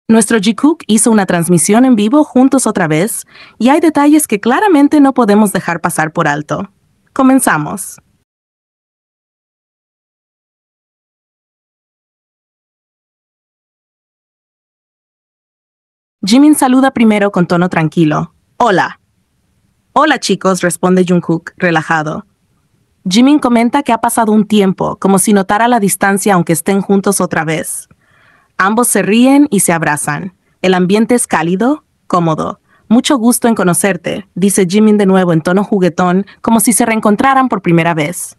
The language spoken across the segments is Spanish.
Nuestro Jikook hizo una transmisión en vivo juntos otra vez, y hay detalles que claramente no podemos dejar pasar por alto. Comenzamos. Jimin saluda primero con tono tranquilo. Hola. Hola chicos, responde Jungkook, relajado. Jimin comenta que ha pasado un tiempo, como si notara la distancia aunque estén juntos otra vez. Ambos se ríen y se abrazan. El ambiente es cálido, cómodo. Mucho gusto en conocerte, dice Jimin de nuevo en tono juguetón, como si se reencontraran por primera vez.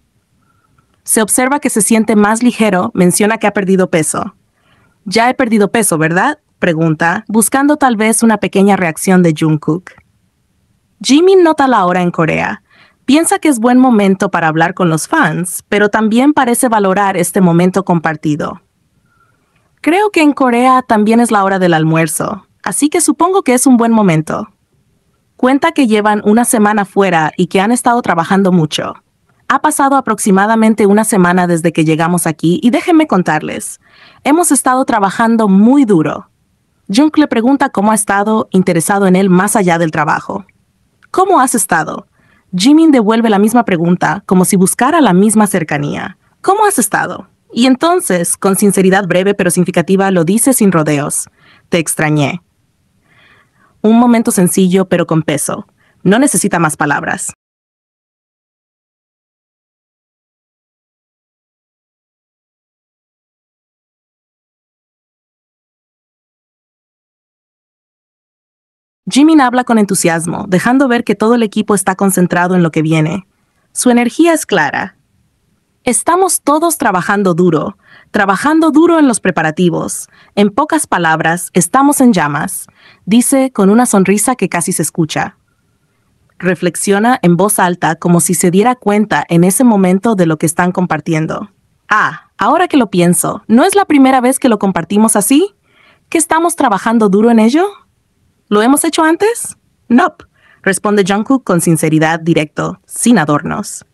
Se observa que se siente más ligero, menciona que ha perdido peso. Ya he perdido peso, ¿verdad?, pregunta, buscando tal vez una pequeña reacción de Jungkook. Jimin nota la hora en Corea. Piensa que es buen momento para hablar con los fans, pero también parece valorar este momento compartido. Creo que en Corea también es la hora del almuerzo, así que supongo que es un buen momento. Cuenta que llevan una semana fuera y que han estado trabajando mucho. Ha pasado aproximadamente una semana desde que llegamos aquí y déjenme contarles. Hemos estado trabajando muy duro. Jung le pregunta cómo ha estado, interesado en él más allá del trabajo. ¿Cómo has estado? Jimin devuelve la misma pregunta, como si buscara la misma cercanía. ¿Cómo has estado? Y entonces, con sinceridad breve pero significativa, lo dice sin rodeos. Te extrañé. Un momento sencillo pero con peso. No necesita más palabras. Jimin habla con entusiasmo, dejando ver que todo el equipo está concentrado en lo que viene. Su energía es clara. Estamos todos trabajando duro en los preparativos. En pocas palabras, estamos en llamas, dice con una sonrisa que casi se escucha. Reflexiona en voz alta como si se diera cuenta en ese momento de lo que están compartiendo. Ahora que lo pienso, ¿no es la primera vez que lo compartimos así? ¿Que estamos trabajando duro en ello? ¿Lo hemos hecho antes? Nope, responde Jungkook con sinceridad directo, sin adornos.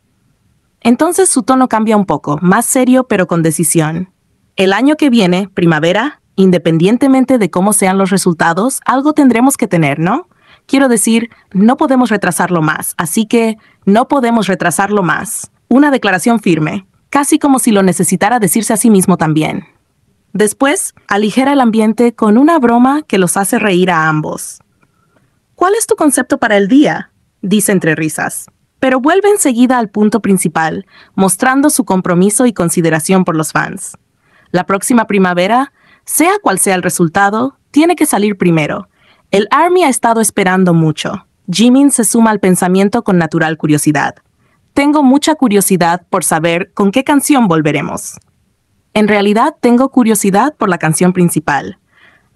Entonces su tono cambia un poco, más serio pero con decisión. El año que viene, primavera, independientemente de cómo sean los resultados, algo tendremos que tener, ¿no? Quiero decir, no podemos retrasarlo más, así que no podemos retrasarlo más. Una declaración firme, casi como si lo necesitara decirse a sí mismo también. Después, aligera el ambiente con una broma que los hace reír a ambos. ¿Cuál es tu concepto para el día?, dice entre risas. Pero vuelve enseguida al punto principal, mostrando su compromiso y consideración por los fans. La próxima primavera, sea cual sea el resultado, tiene que salir primero. El ARMY ha estado esperando mucho. Jimin se suma al pensamiento con natural curiosidad. Tengo mucha curiosidad por saber con qué canción volveremos. En realidad tengo curiosidad por la canción principal,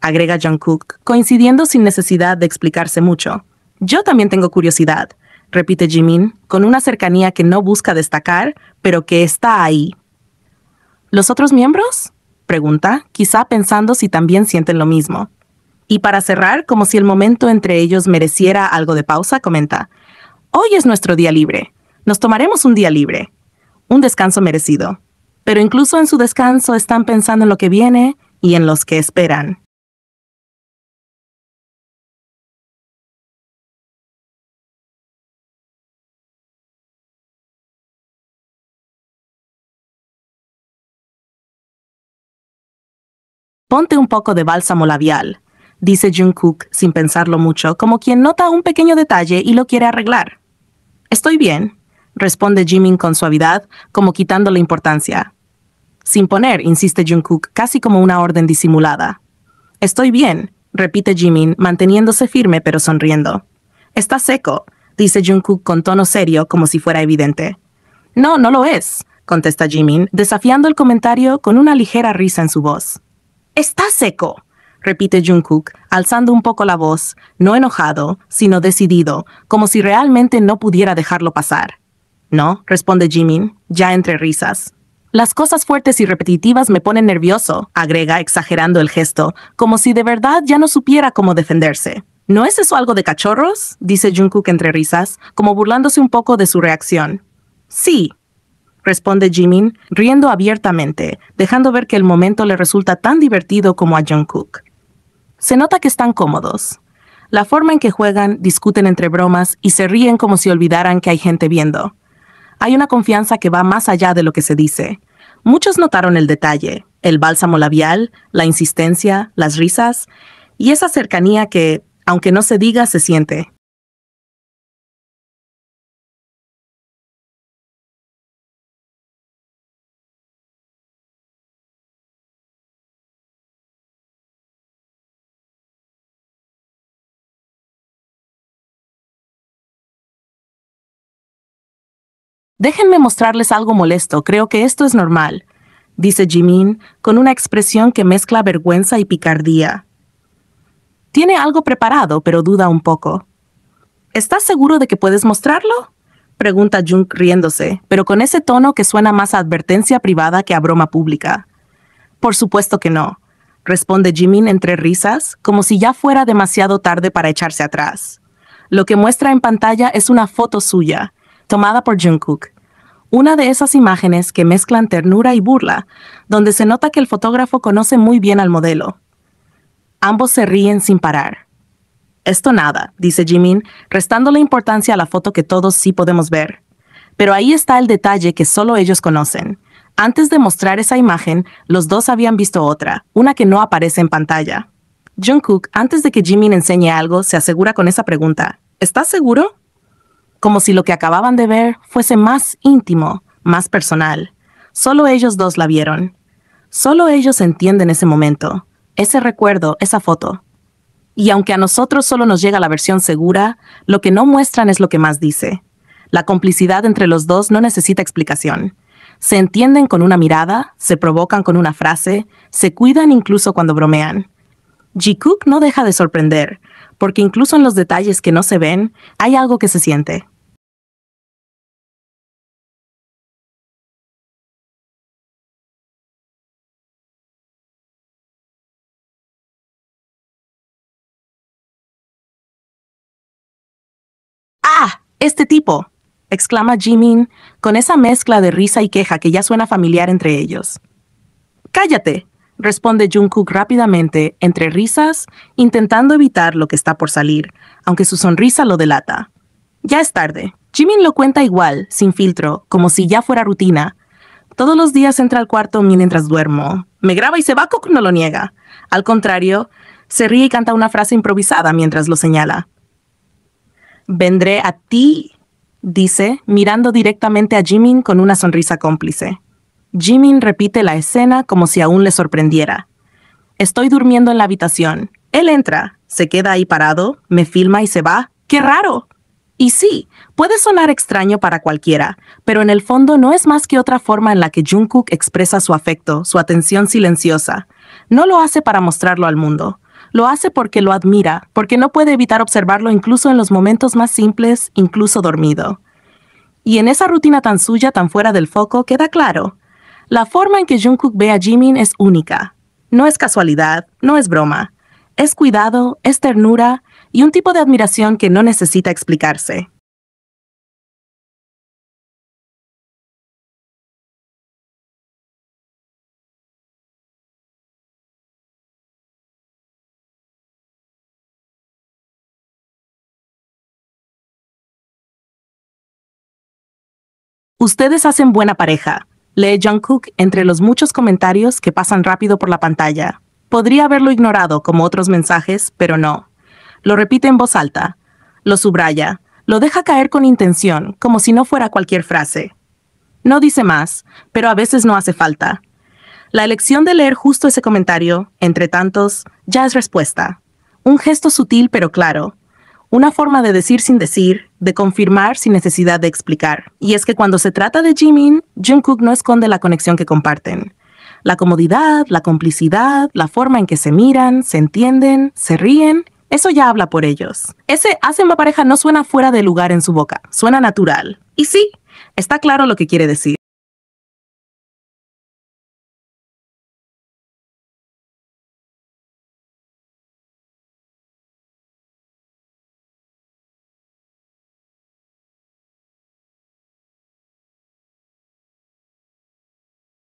agrega Jungkook, coincidiendo sin necesidad de explicarse mucho. Yo también tengo curiosidad, repite Jimin, con una cercanía que no busca destacar, pero que está ahí. ¿Los otros miembros?, pregunta, quizá pensando si también sienten lo mismo. Y para cerrar, como si el momento entre ellos mereciera algo de pausa, comenta: hoy es nuestro día libre. Nos tomaremos un día libre. Un descanso merecido. Pero incluso en su descanso están pensando en lo que viene y en los que esperan. Ponte un poco de bálsamo labial, dice Jungkook sin pensarlo mucho, como quien nota un pequeño detalle y lo quiere arreglar. Estoy bien, responde Jimin con suavidad, como quitándole importancia. Sin poner, insiste Jungkook, casi como una orden disimulada. Estoy bien, repite Jimin, manteniéndose firme pero sonriendo. Está seco, dice Jungkook con tono serio, como si fuera evidente. No, no lo es, contesta Jimin, desafiando el comentario con una ligera risa en su voz. Está seco, repite Jungkook, alzando un poco la voz, no enojado, sino decidido, como si realmente no pudiera dejarlo pasar. No, responde Jimin, ya entre risas. Las cosas fuertes y repetitivas me ponen nervioso, agrega, exagerando el gesto, como si de verdad ya no supiera cómo defenderse. ¿No es eso algo de cachorros?, dice Jungkook entre risas, como burlándose un poco de su reacción. Sí, responde Jimin, riendo abiertamente, dejando ver que el momento le resulta tan divertido como a Jungkook. Se nota que están cómodos. La forma en que juegan, discuten entre bromas y se ríen como si olvidaran que hay gente viendo. Hay una confianza que va más allá de lo que se dice. Muchos notaron el detalle, el bálsamo labial, la insistencia, las risas y esa cercanía que, aunque no se diga, se siente. Déjenme mostrarles algo molesto, creo que esto es normal, dice Jimin con una expresión que mezcla vergüenza y picardía. Tiene algo preparado, pero duda un poco. ¿Estás seguro de que puedes mostrarlo? Pregunta Jung riéndose, pero con ese tono que suena más a advertencia privada que a broma pública. Por supuesto que no, responde Jimin entre risas, como si ya fuera demasiado tarde para echarse atrás. Lo que muestra en pantalla es una foto suya, tomada por Jungkook. Una de esas imágenes que mezclan ternura y burla, donde se nota que el fotógrafo conoce muy bien al modelo. Ambos se ríen sin parar. Esto nada, dice Jimin, restándole importancia a la foto que todos sí podemos ver. Pero ahí está el detalle que solo ellos conocen. Antes de mostrar esa imagen, los dos habían visto otra, una que no aparece en pantalla. Jungkook, antes de que Jimin enseñe algo, se asegura con esa pregunta. ¿Estás seguro? Como si lo que acababan de ver fuese más íntimo, más personal. Solo ellos dos la vieron. Solo ellos entienden ese momento, ese recuerdo, esa foto. Y aunque a nosotros solo nos llega la versión segura, lo que no muestran es lo que más dice. La complicidad entre los dos no necesita explicación. Se entienden con una mirada, se provocan con una frase, se cuidan incluso cuando bromean. Jikook no deja de sorprender, porque incluso en los detalles que no se ven, hay algo que se siente. ¡Ah! ¡Este tipo! Exclama Jimin con esa mezcla de risa y queja que ya suena familiar entre ellos. ¡Cállate! Responde Jungkook rápidamente, entre risas, intentando evitar lo que está por salir, aunque su sonrisa lo delata. Ya es tarde. Jimin lo cuenta igual, sin filtro, como si ya fuera rutina. Todos los días entra al cuarto mientras duermo. Me graba y se va, Cook no lo niega. Al contrario, se ríe y canta una frase improvisada mientras lo señala. Vendré a ti, dice, mirando directamente a Jimin con una sonrisa cómplice. Jimin repite la escena como si aún le sorprendiera. Estoy durmiendo en la habitación. Él entra, se queda ahí parado, me filma y se va. ¡Qué raro! Y sí, puede sonar extraño para cualquiera, pero en el fondo no es más que otra forma en la que Jungkook expresa su afecto, su atención silenciosa. No lo hace para mostrarlo al mundo. Lo hace porque lo admira, porque no puede evitar observarlo incluso en los momentos más simples, incluso dormido. Y en esa rutina tan suya, tan fuera del foco, queda claro. La forma en que Jungkook ve a Jimin es única. No es casualidad, no es broma. Es cuidado, es ternura y un tipo de admiración que no necesita explicarse. Ustedes hacen buena pareja, lee Jungkook entre los muchos comentarios que pasan rápido por la pantalla. Podría haberlo ignorado como otros mensajes, pero no. Lo repite en voz alta, lo subraya, lo deja caer con intención, como si no fuera cualquier frase. No dice más, pero a veces no hace falta. La elección de leer justo ese comentario, entre tantos, ya es respuesta. Un gesto sutil pero claro. Una forma de decir sin decir, de confirmar sin necesidad de explicar. Y es que cuando se trata de Jimin, Jungkook no esconde la conexión que comparten. La comodidad, la complicidad, la forma en que se miran, se entienden, se ríen, eso ya habla por ellos. Ese hacen la pareja no suena fuera de lugar en su boca, suena natural. Y sí, está claro lo que quiere decir.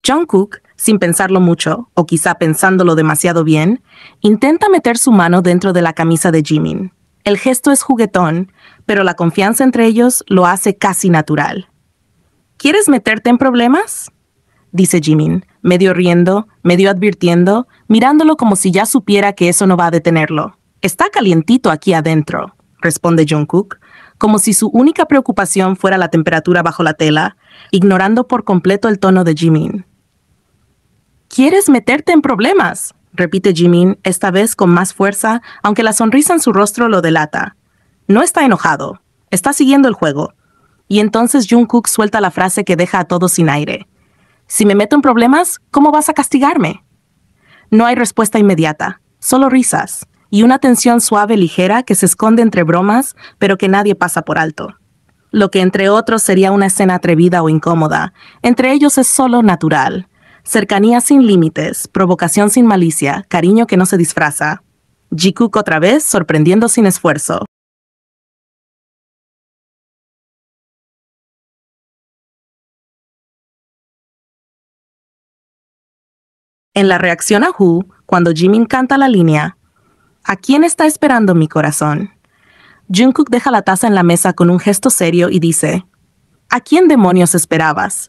Jungkook, sin pensarlo mucho, o quizá pensándolo demasiado bien, intenta meter su mano dentro de la camisa de Jimin. El gesto es juguetón, pero la confianza entre ellos lo hace casi natural. ¿Quieres meterte en problemas?, dice Jimin, medio riendo, medio advirtiendo, mirándolo como si ya supiera que eso no va a detenerlo. Está calientito aquí adentro, responde Jungkook, como si su única preocupación fuera la temperatura bajo la tela, ignorando por completo el tono de Jimin. ¿Quieres meterte en problemas?, repite Jimin, esta vez con más fuerza, aunque la sonrisa en su rostro lo delata. No está enojado, está siguiendo el juego. Y entonces Jungkook suelta la frase que deja a todos sin aire. Si me meto en problemas, ¿cómo vas a castigarme? No hay respuesta inmediata, solo risas, y una tensión suave ligera que se esconde entre bromas, pero que nadie pasa por alto. Lo que entre otros sería una escena atrevida o incómoda, entre ellos es solo natural. Cercanía sin límites, provocación sin malicia, cariño que no se disfraza. Jikook otra vez, sorprendiendo sin esfuerzo. En la reacción a Who, cuando Jimin canta la línea, ¿a quién está esperando mi corazón?, Jungkook deja la taza en la mesa con un gesto serio y dice, ¿a quién demonios esperabas?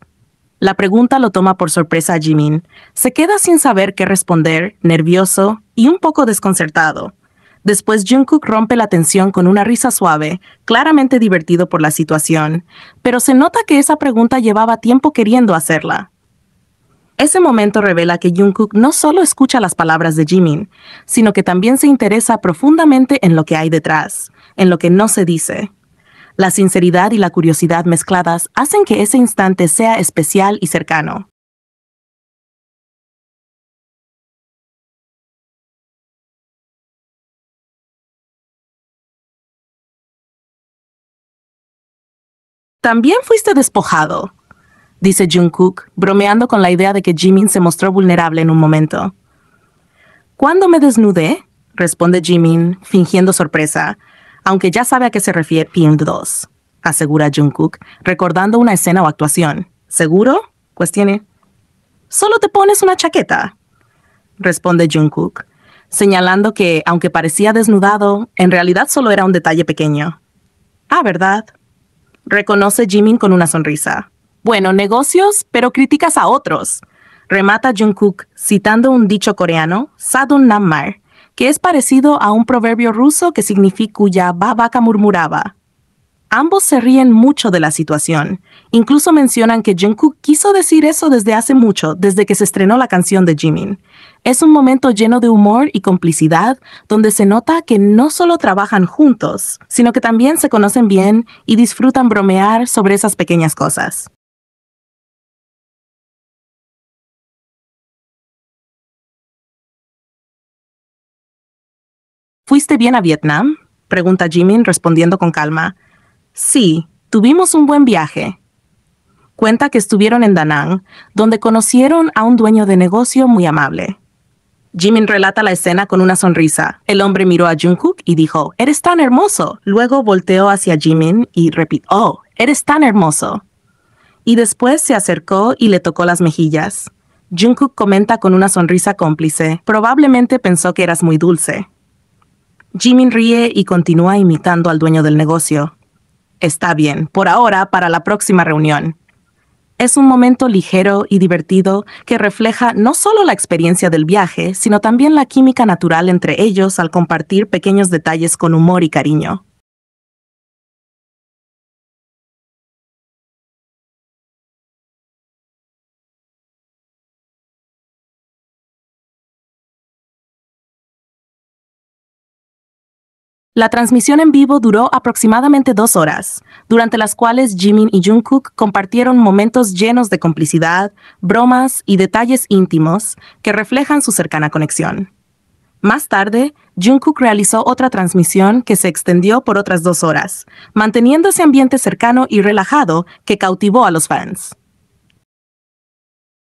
La pregunta lo toma por sorpresa a Jimin. Se queda sin saber qué responder, nervioso y un poco desconcertado. Después Jungkook rompe la tensión con una risa suave, claramente divertido por la situación, pero se nota que esa pregunta llevaba tiempo queriendo hacerla. Ese momento revela que Jungkook no solo escucha las palabras de Jimin, sino que también se interesa profundamente en lo que hay detrás, en lo que no se dice. La sinceridad y la curiosidad mezcladas hacen que ese instante sea especial y cercano. También fuiste despojado, dice Jungkook, bromeando con la idea de que Jimin se mostró vulnerable en un momento. ¿Cuándo me desnudé?, responde Jimin, fingiendo sorpresa, aunque ya sabe a qué se refiere PM2, asegura Jungkook, recordando una escena o actuación. ¿Seguro?, cuestione. Solo te pones una chaqueta, responde Jungkook, señalando que, aunque parecía desnudado, en realidad solo era un detalle pequeño. Ah, ¿verdad?, reconoce Jimin con una sonrisa. Bueno, negocios, pero críticas a otros, remata Jungkook citando un dicho coreano, Sadun Nammar, que es parecido a un proverbio ruso que significa cuya vaca murmuraba. Ambos se ríen mucho de la situación. Incluso mencionan que Jungkook quiso decir eso desde hace mucho, desde que se estrenó la canción de Jimin. Es un momento lleno de humor y complicidad, donde se nota que no solo trabajan juntos, sino que también se conocen bien y disfrutan bromear sobre esas pequeñas cosas. ¿Fuiste bien a Vietnam?, pregunta Jimin respondiendo con calma. Sí, tuvimos un buen viaje. Cuenta que estuvieron en Da Nang, donde conocieron a un dueño de negocio muy amable. Jimin relata la escena con una sonrisa. El hombre miró a Jungkook y dijo, «Eres tan hermoso». Luego volteó hacia Jimin y repitió, «Oh, eres tan hermoso». Y después se acercó y le tocó las mejillas. Jungkook comenta con una sonrisa cómplice, «Probablemente pensó que eras muy dulce». Jimin ríe y continúa imitando al dueño del negocio. Está bien, por ahora, para la próxima reunión. Es un momento ligero y divertido que refleja no solo la experiencia del viaje, sino también la química natural entre ellos al compartir pequeños detalles con humor y cariño. La transmisión en vivo duró aproximadamente 2 horas, durante las cuales Jimin y Jungkook compartieron momentos llenos de complicidad, bromas y detalles íntimos que reflejan su cercana conexión. Más tarde, Jungkook realizó otra transmisión que se extendió por otras 2 horas, manteniendo ese ambiente cercano y relajado que cautivó a los fans.